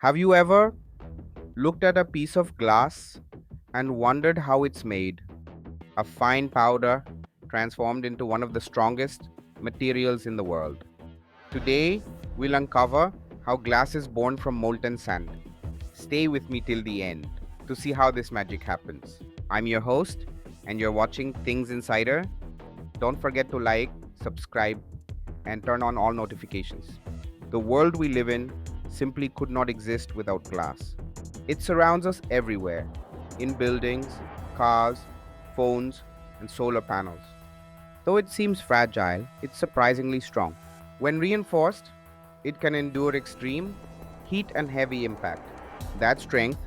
Have you ever looked at a piece of glass and wondered how it's made? A fine powder transformed into one of the strongest materials in the world. Today, we'll uncover how glass is born from molten sand. Stay with me till the end to see how this magic happens. I'm your host, and you're watching Things Insider. Don't forget to like, subscribe, and turn on all notifications. The world we live in simply could not exist without glass. It surrounds us everywhere in buildings, cars, phones, and solar panels. Though it seems fragile, it's surprisingly strong. When reinforced, it can endure extreme heat and heavy impact. That strength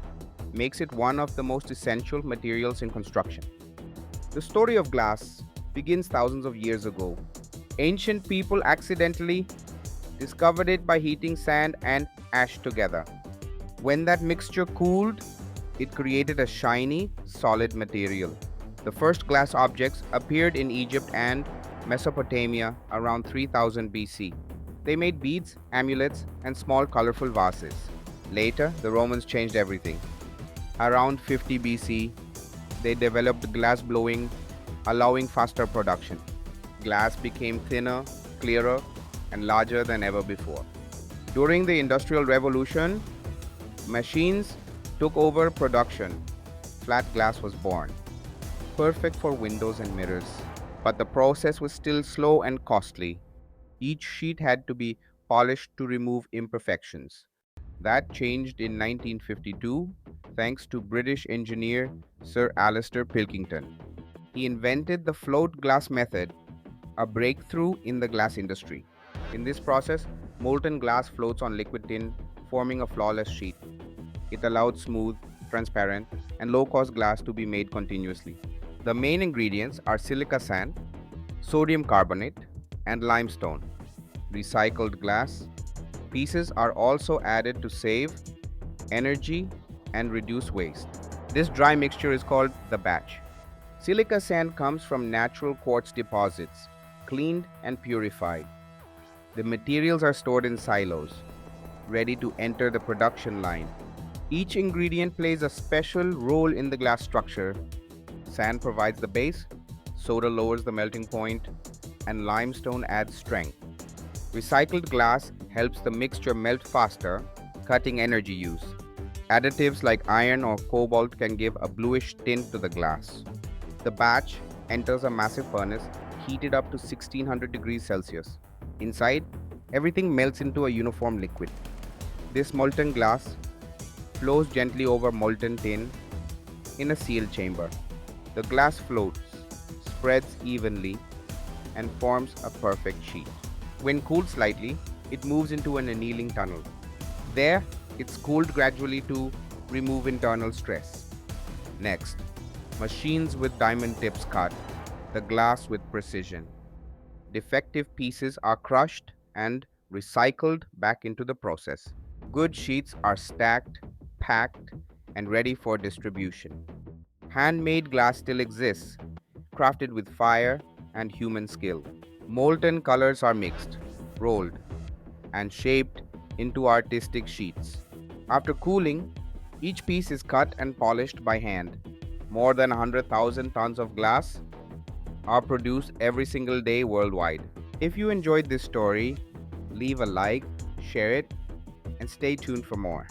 makes it one of the most essential materials in construction. The story of glass begins thousands of years ago. Ancient people accidentally discovered it by heating sand and ash together. When that mixture cooled, it created a shiny, solid material. The first glass objects appeared in Egypt and Mesopotamia around 3000 BC. They made beads, amulets, and small colorful vases. Later, the Romans changed everything. Around 50 BC, they developed glass blowing, allowing faster production. Glass became thinner, clearer, and larger than ever before. During the Industrial Revolution, machines took over production. Flat glass was born, perfect for windows and mirrors. But the process was still slow and costly. Each sheet had to be polished to remove imperfections. That changed in 1952 thanks to British engineer Sir Alister Pilkington. He invented the float glass method, a breakthrough in the glass industry. In this process, molten glass floats on liquid tin, forming a flawless sheet. It allowed smooth, transparent, and low-cost glass to be made continuously. The main ingredients are silica sand, sodium carbonate, and limestone. Recycled glass pieces are also added to save energy and reduce waste. This dry mixture is called the batch. Silica sand comes from natural quartz deposits, cleaned and purified. The materials are stored in silos, ready to enter the production line. Each ingredient plays a special role in the glass structure. Sand provides the base, soda lowers the melting point, and limestone adds strength. Recycled glass helps the mixture melt faster, cutting energy use. Additives like iron or cobalt can give a bluish tint to the glass. The batch enters a massive furnace heated up to 1600 degrees Celsius. Inside, everything melts into a uniform liquid. This molten glass flows gently over molten tin in a sealed chamber. The glass floats, spreads evenly, and forms a perfect sheet. When cooled slightly, it moves into an annealing tunnel. There, it's cooled gradually to remove internal stress. Next, machines with diamond tips cut the glass with precision. Defective pieces are crushed and recycled back into the process. Good sheets are stacked, packed, and ready for distribution. Handmade glass still exists, crafted with fire and human skill. Molten colors are mixed, rolled, and shaped into artistic sheets. After cooling, each piece is cut and polished by hand. More than 100,000 tons of glass are produced every single day worldwide. If you enjoyed this story, leave a like, share it, and stay tuned for more.